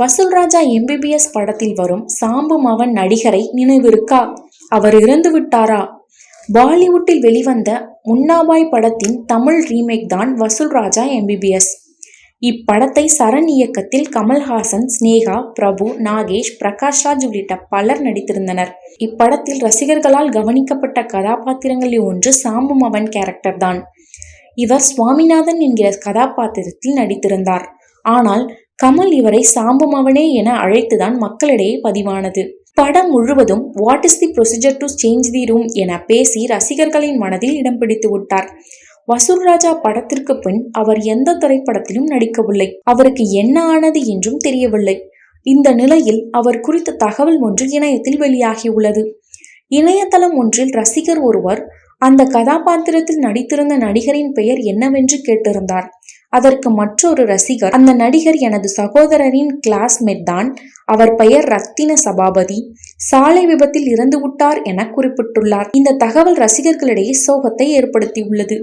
Vasoolraja MBBS படத்தில் வரும் சாம்பு மவன் நடிகரை நினைவிருக்கா? அவர் இறந்து விட்டாரா? பாலிவுட்டில் வெளிவந்த முன்னாபாய் படத்தின் தமிழ் ரீமேக் தான் வசூல்ராஜா MBBS. இப்படத்தை சரண் இயக்கத்தில் கமல்ஹாசன், ஸ்னேகா, பிரபு, நாகேஷ், பிரகாஷ்ராஜ் உள்ளிட்ட பலர் நடித்திருந்தனர். இப்படத்தில் ரசிகர்களால் கவனிக்கப்பட்ட கதாபாத்திரங்களில் ஒன்று சாம்பு மவன் கேரக்டர் தான். இவர் சுவாமிநாதன் என்கிற கதாபாத்திரத்தில் நடித்திருந்தார். ஆனால் கமல் இவரை சாம்பு மவனே என அழைத்துதான் மக்களிடையே பதிவானது. படம் முழுவதும் what is the procedure to change the room என பேசி ரசிகர்களின் மனதில் இடம் பிடித்து விட்டார். வசூல்ராஜா படத்திற்கு பின் அவர் எந்த திரைப்படத்திலும் நடிக்கவில்லை. அவருக்கு என்ன ஆனது என்றும் தெரியவில்லை. இந்த நிலையில் அவர் குறித்த தகவல் ஒன்று இணையத்தில் வெளியாகியுள்ளது. இணையதளம் ஒன்றில் ரசிகர் ஒருவர் அந்த கதாபாத்திரத்தில் நடித்திருந்த நடிகரின் பெயர் என்னவென்று கேட்டிருந்தார். அதற்கு மற்றொரு ரசிகர், அந்த நடிகர் எனது சகோதரரின் கிளாஸ்மேட் தான், அவர் பெயர் ரத்தின சபாபதி, சாலை விபத்தில் இறந்துவிட்டார் என குறிப்பிட்டுள்ளார். இந்த தகவல் ரசிகர்களிடையே சோகத்தை ஏற்படுத்தியுள்ளது.